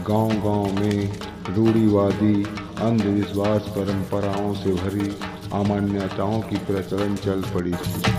गांव-गांव में रूढ़िवादी अंधविश्वास परंपराओं से भरी अमान्यताओं की प्रचलन चल पड़ी थी।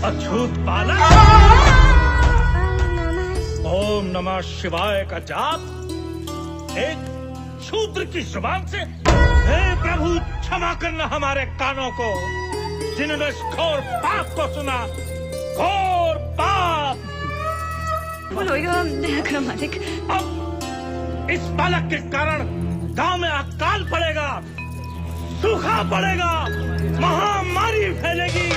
अछूत बालक, ओम नमः शिवाय का जाप एक शूद्र की जुबान से। हे प्रभु, क्षमा करना हमारे कानों को, जिन्होंने इस घोर पाप को सुना। घोर पाप। मालिक, अब इस बालक के कारण गांव में अकाल पड़ेगा, सूखा पड़ेगा, महामारी फैलेगी,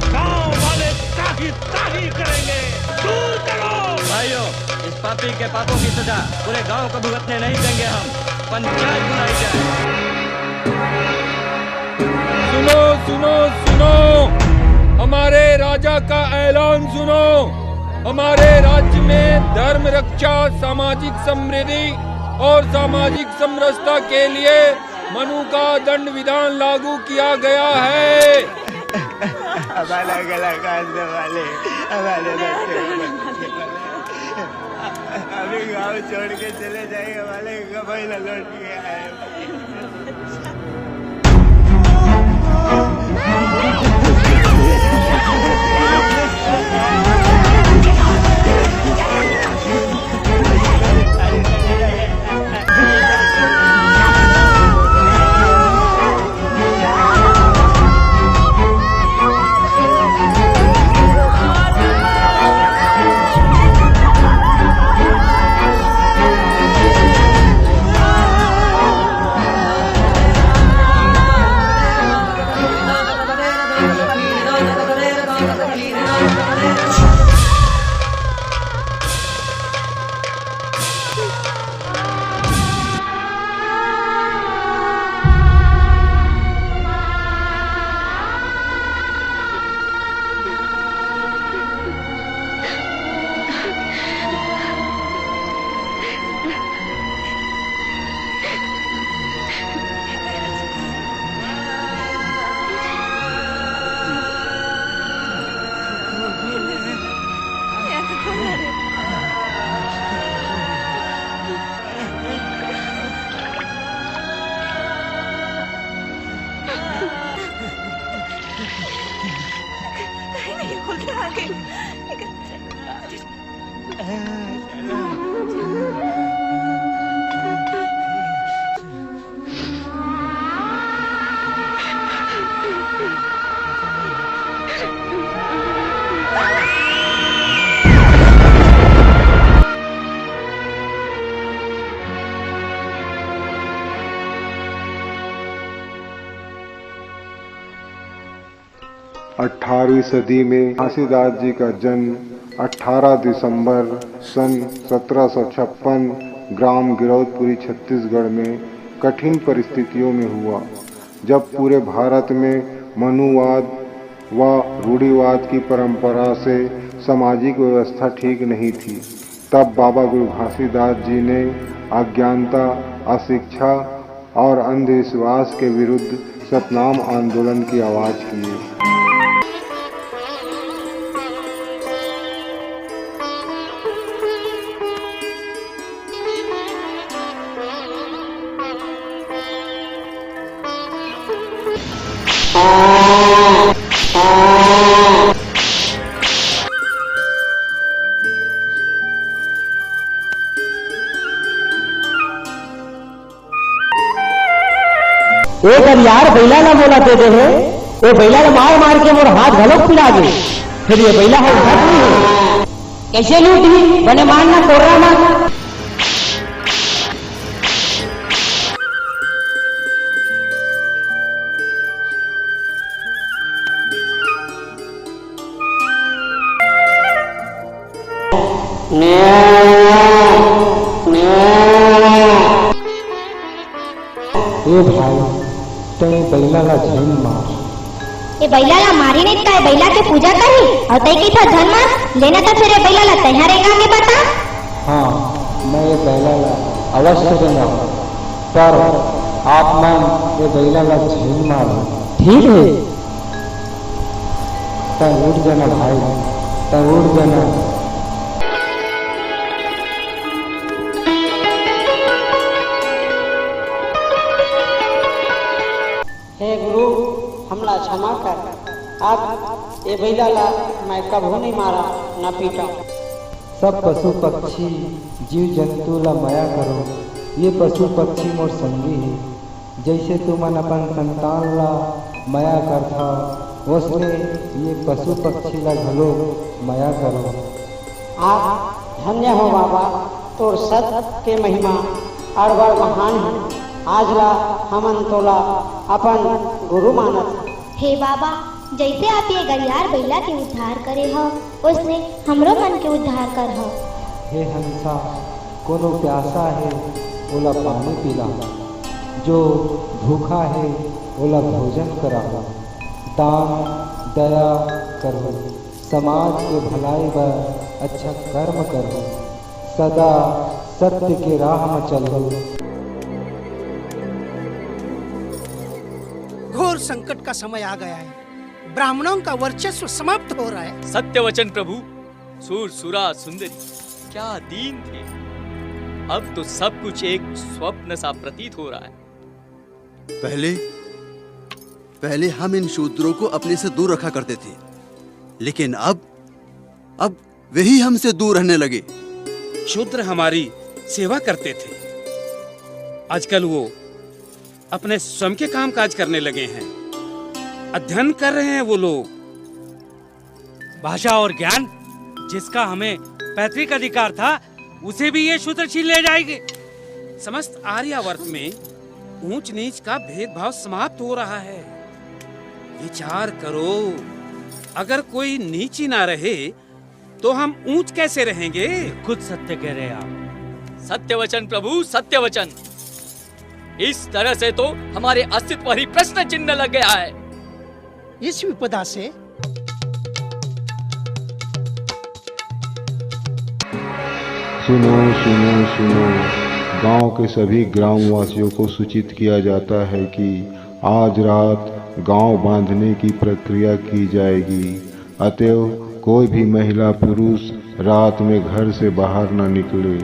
गांव वाले ताही करेंगे। दूर करो भाइयों, इस पापी के पापों की सजा पूरे गांव को भुगतने नहीं देंगे हम। पंचायत बुलाई जाए। सुनो सुनो सुनो, हमारे राजा का ऐलान सुनो। हमारे राज्य में धर्म रक्षा, सामाजिक समृद्धि और सामाजिक समरसता के लिए मनु का दंड विधान लागू किया गया है। हमारा गला काटने वाले, हमारे बच्चे अभी गाँव छोड़ के चले जाएंगे, वाले कभी न लौट के आए। अठारहवीं सदी में घासीदास जी का जन्म 18 दिसंबर सन 1756 ग्राम गिरौदपुरी छत्तीसगढ़ में कठिन परिस्थितियों में हुआ, जब पूरे भारत में मनुवाद व रूढ़िवाद की परंपरा से सामाजिक व्यवस्था ठीक नहीं थी। तब बाबा गुरु घासीदास जी ने अज्ञानता, अशिक्षा और अंधविश्वास के विरुद्ध सतनाम आंदोलन की आवाज की। एक यार बैला ना बोला देते हैं, वो बैला ने मार मार के मोर हाथ घलोक पिला गए। फिर ये बैला हो नहीं है, कैसे लूटी बने मारना तोड़ना ना। ए भाई ते बैला ला झेल मार। ए बैला ला मारी नहीं का बैला के पूजा करी और तई की था धन मार लेना था फिर ए बैला ला तैयार रहेगा के बता। हाँ मैं ये बैला ला अवश्य देना पर आप मैं ये बैला ला झेल मार। ठीक है तय उठ जाना भाई, तय उठ जाना। हे गुरु हमला क्षमा कर, अब ये बैला ला मैं कभू नहीं मारा न पीटा। सब पशु पक्षी जीव जंतु ला माया करो, ये पशु पक्षी मोर संगी है। जैसे तुमन अपन संतान ला माया करथा वैसे ये पशु पक्षी ला घलो माया करो। आप धन्य हो बाबा, तोर सत के महिमा अड़बड़ महान है। आज ला हमन तोला अपन गुरु मानत। हे बाबा जैसे आप ये गरियार बैला के उद्धार करे हो उसने हमरो मन के उद्धार कर हो। हे हंसा कोनो प्यासा है ओला पानी पिला, जो भूखा है ओला भोजन कराओ। दान दया करो, समाज के भलाई बर अच्छा कर्म करो, सदा सत्य के राह में चलो। घोर संकट का समय आ गया है, ब्राह्मणों का वर्चस्व समाप्त हो रहा है। सत्य वचन प्रभु, सूर सुरा सुंदरी क्या दीन थे, अब तो सब कुछ एक स्वप्न सा प्रतीत हो रहा है। पहले हम इन शूद्रों को अपने से दूर रखा करते थे, लेकिन अब वही हमसे दूर रहने लगे। शूद्र हमारी सेवा करते थे, आजकल वो अपने स्वयं के काम काज करने लगे हैं, अध्ययन कर रहे हैं वो लोग। भाषा और ज्ञान जिसका हमें पैतृक अधिकार था उसे भी ये शूद्र छीन ले जाएंगे। समस्त आर्यावर्त में ऊंच नीच का भेदभाव समाप्त हो रहा है। विचार करो, अगर कोई नीच ही ना रहे तो हम ऊंच कैसे रहेंगे? खुद सत्य कह रहे आप। सत्य वचन प्रभु, सत्य वचन। इस तरह से तो हमारे अस्तित्व पर ही प्रश्न चिन्ह लग गया है। इस विपदा से सुनो सुनो सुनो, गांव के सभी ग्रामवासियों को सूचित किया जाता है कि आज रात गांव बांधने की प्रक्रिया की जाएगी। अतएव कोई भी महिला पुरुष रात में घर से बाहर न निकले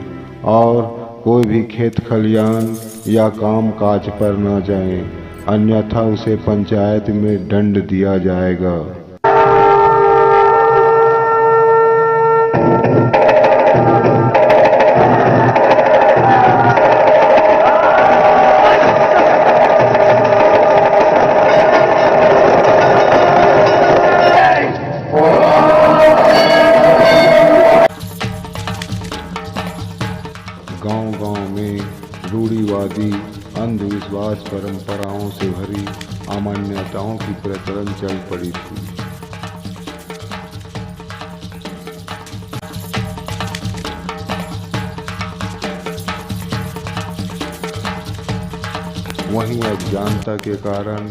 और कोई भी खेत खलियान या काम काज पर न जाए, अन्यथा उसे पंचायत में दंड दिया जाएगा। गांव-गांव में रूढ़िवादी अंधविश्वास परंपराओं से भरी अमान्यताओं की प्रचलन चल पड़ी थी। वहीं अज्ञानता के कारण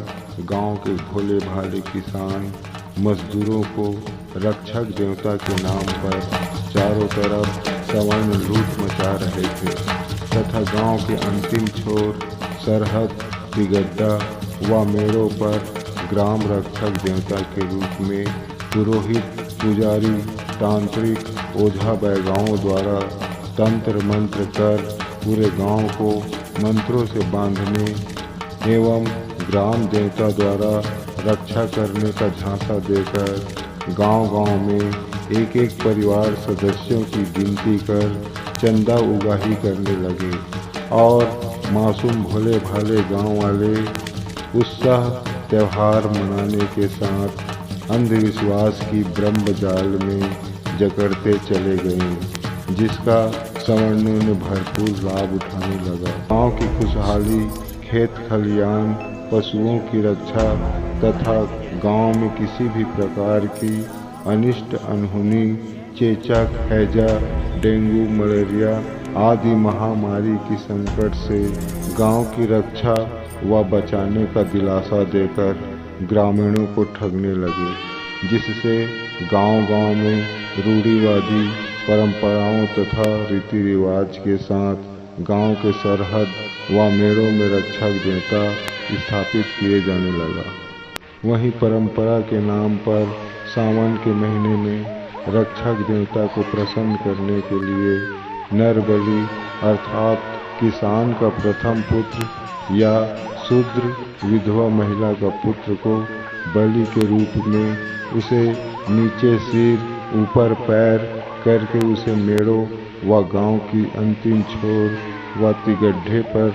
गांव के भोले भाले किसान मजदूरों को रक्षक देवता के नाम पर चारों तरफ सवर्ण लूट मचा रहे थे तथा गांव के अंतिम छोर सरहद तिगड्डा व मेड़ों पर ग्राम रक्षक देवता के रूप में पुरोहित पुजारी तांत्रिक ओझा बैगाओं द्वारा तंत्र मंत्र कर पूरे गांव को मंत्रों से बांधने एवं ग्राम देवता द्वारा रक्षा करने का झांसा देकर गांव-गांव में एक एक परिवार सदस्यों की गिनती कर चंदा उगाही करने लगे और मासूम भोले भाले गांव वाले उत्साह त्यौहार मनाने के साथ अंधविश्वास की ब्रह्म जाल में जकड़ते चले गए, जिसका सवर्णों ने भरपूर लाभ उठाने लगा। गांव की खुशहाली, खेत खलियान, पशुओं की रक्षा तथा गांव में किसी भी प्रकार की अनिष्ट अनहोनी, चेचक, हैजा, डेंगू, मलेरिया आदि महामारी की संकट से गांव की रक्षा व बचाने का दिलासा देकर ग्रामीणों को ठगने लगे, जिससे गांव-गांव में रूढ़िवादी परंपराओं तथा रीति रिवाज के साथ गांव के सरहद व मेड़ों में रक्षक देवता स्थापित किए जाने लगा। वहीं परंपरा के नाम पर सावन के महीने में रक्षक देवता को प्रसन्न करने के लिए नर बलि अर्थात किसान का प्रथम पुत्र या शूद्र विधवा महिला का पुत्र को बलि के रूप में उसे नीचे सिर ऊपर पैर करके उसे मेड़ों व गांव की अंतिम छोर व तिगड्ढे पर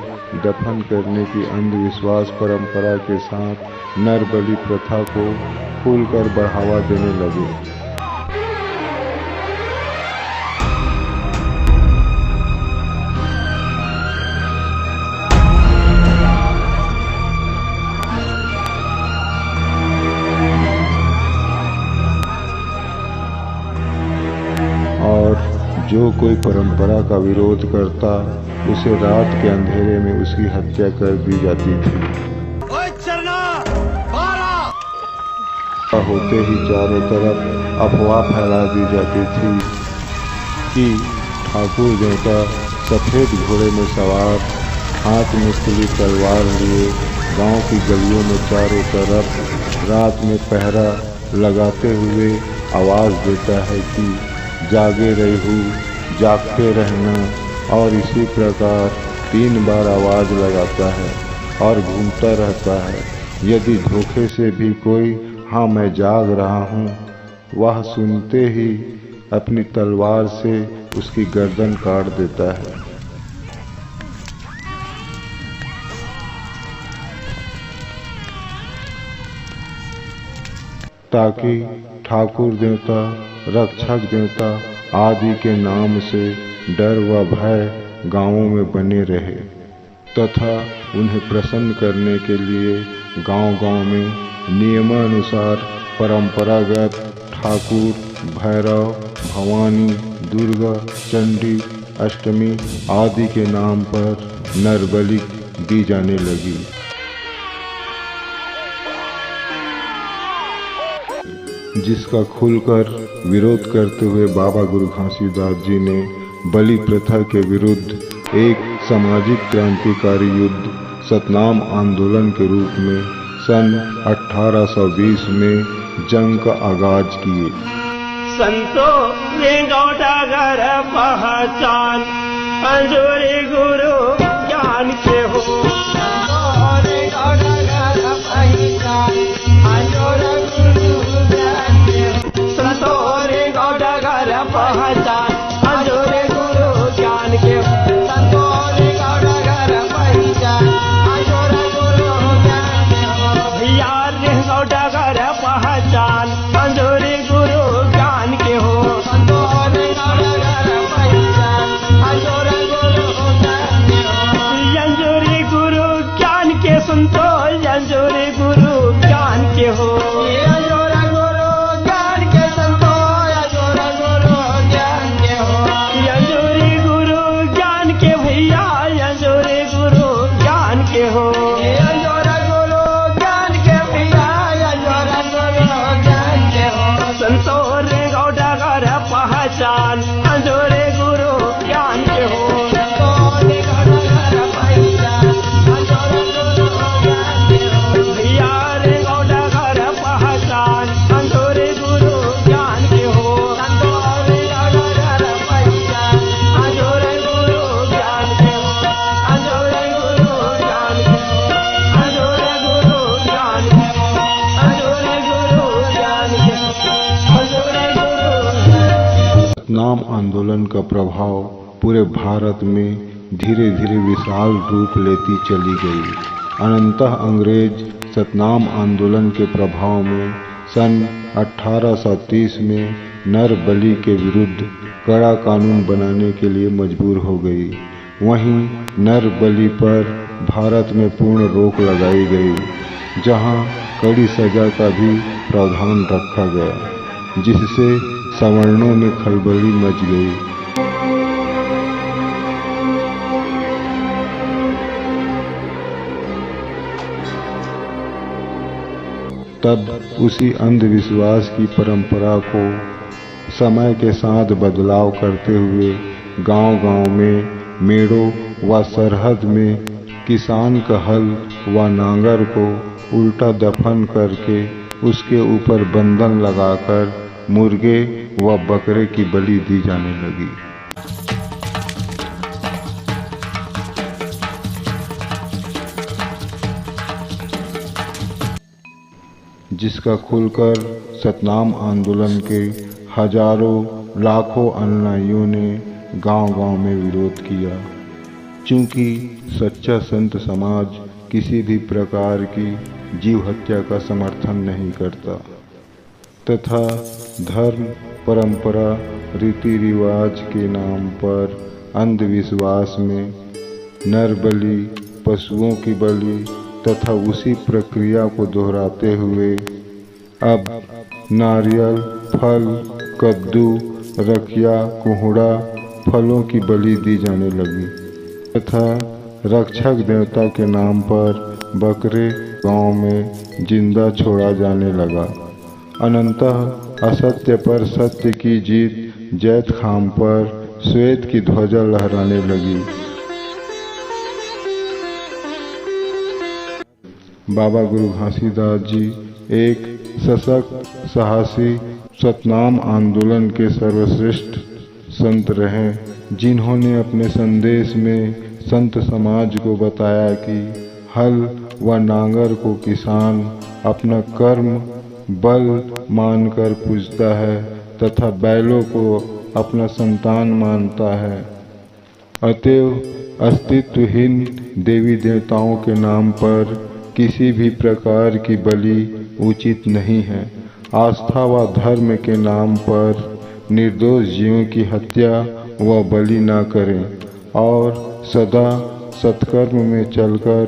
दफन करने की अंधविश्वास परंपरा के साथ नर बलि प्रथा को खुलकर बढ़ावा देने लगे। और जो कोई परंपरा का विरोध करता उसे रात के अंधेरे में उसकी हत्या कर दी जाती थी। होते ही चारों तरफ अफवाह फैला दी जाती थी कि ठाकुर देवता सफेद घोड़े में सवार हाथ में खुली तलवार लिए गांव की गलियों में चारों तरफ रात में पहरा लगाते हुए आवाज देता है कि जागे रहूं, जागते रहना, और इसी प्रकार 3 बार आवाज लगाता है और घूमता रहता है। यदि धोखे से भी कोई हाँ मैं जाग रहा हूँ, वह सुनते ही अपनी तलवार से उसकी गर्दन काट देता है। ताकि ठाकुर देवता, रक्षक देवता आदि के नाम से डर व भय गांवों में बने रहे तथा उन्हें प्रसन्न करने के लिए गांव-गांव में नियमानुसार परंपरागत ठाकुर, भैरव, भवानी, दुर्गा, चंडी, अष्टमी आदि के नाम पर नर बलि दी जाने लगी। जिसका खुलकर विरोध करते हुए बाबा गुरु घासीदास जी ने बलि प्रथा के विरुद्ध एक सामाजिक क्रांतिकारी युद्ध सतनाम आंदोलन के रूप में सन 1820 में जंग का आगाज किए। संतो ने गौटागर पहचान अंजोरे गुरु ज्ञान के हो। पहचान अंजोरे गुरु ज्ञान के संतोरे गौड़ागर पहचान अंजोरे गुरु ज्ञान के यार गौड़ागर पहचान अंजोरे गुरु ज्ञान के हो। संतोरे गौड़ागर पहचान अंजोरे गुरु ज्ञान के हो। अंजोरे गुरु ज्ञान के सुनतो अंजोरे गुरु ज्ञान के हो। सतनाम आंदोलन का प्रभाव पूरे भारत में धीरे धीरे विशाल रूप लेती चली गई। अनंतः अंग्रेज सतनाम आंदोलन के प्रभाव में सन 1830 में नर बलि के विरुद्ध कड़ा कानून बनाने के लिए मजबूर हो गई। वहीं नर बलि पर भारत में पूर्ण रोक लगाई गई, जहां कड़ी सजा का भी प्रावधान रखा गया, जिससे सवर्णों में खलबली मच गई। तब उसी अंधविश्वास की परंपरा को समय के साथ बदलाव करते हुए गांव-गांव में मेड़ों व सरहद में किसान का हल व नांगर को उल्टा दफन करके उसके ऊपर बंधन लगाकर मुर्गे व बकरे की बलि दी जाने लगी। जिसका खुलकर सतनाम आंदोलन के हजारों लाखों अनुयायियों ने गांव-गांव में विरोध किया। चूंकि सच्चा संत समाज किसी भी प्रकार की जीव हत्या का समर्थन नहीं करता तथा धर्म, परंपरा, रीति रिवाज के नाम पर अंधविश्वास में नर बलि, पशुओं की बलि तथा उसी प्रक्रिया को दोहराते हुए अब नारियल, फल, कद्दू, रखिया, कोहड़ा फलों की बलि दी जाने लगी तथा रक्षक देवता के नाम पर बकरे गांव में जिंदा छोड़ा जाने लगा। अनंतः असत्य पर सत्य की जीत जैत खाम पर श्वेत की ध्वजा लहराने लगी। बाबा गुरु घासीदास जी एक सशक्त, साहसी सतनाम आंदोलन के सर्वश्रेष्ठ संत रहे, जिन्होंने अपने संदेश में संत समाज को बताया कि हल व नांगर को किसान अपना कर्म बल मानकर पूजता है तथा बैलों को अपना संतान मानता है। अतएव अस्तित्वहीन देवी देवताओं के नाम पर किसी भी प्रकार की बलि उचित नहीं है। आस्था व धर्म के नाम पर निर्दोष जीवों की हत्या व बलि न करें और सदा सत्कर्म में चलकर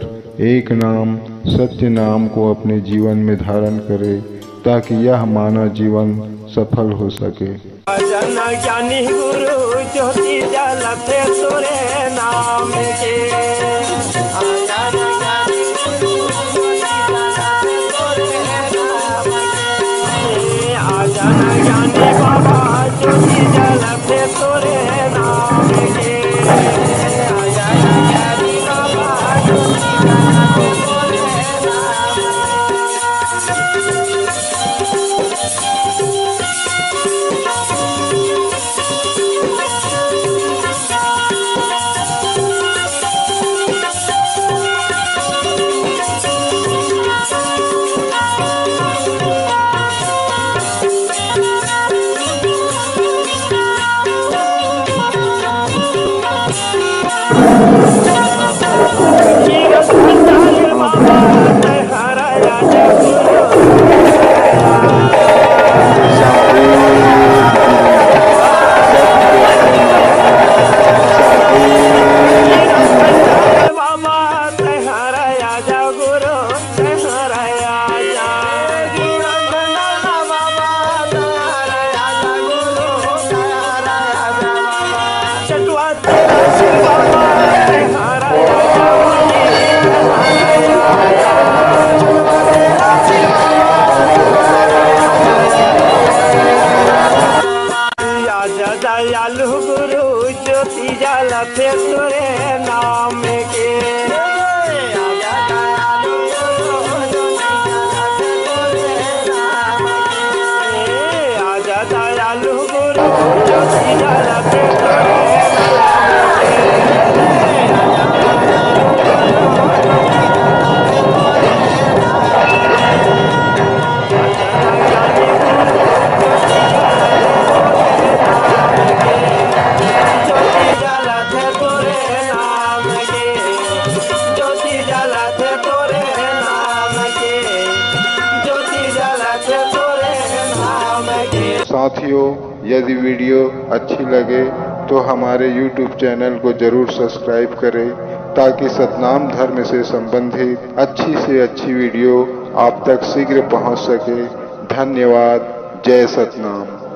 एक नाम सत्य नाम को अपने जीवन में धारण करें ताकि यह मानव जीवन सफल हो सके। ज्ञानी गुरु ज्योति जलते तोरे नाम के ज्ञानी बाबा ज्योति जलते तोरे नाम के दयालु गुरु ज्योति जलते तोरे नाम के आजा दयालु गुरु ज्योति जलते तोरे साथियों, यदि वीडियो अच्छी लगे तो हमारे YouTube चैनल को जरूर सब्सक्राइब करें ताकि सतनाम धर्म से संबंधित अच्छी से अच्छी वीडियो आप तक शीघ्र पहुंच सके। धन्यवाद। जय सतनाम।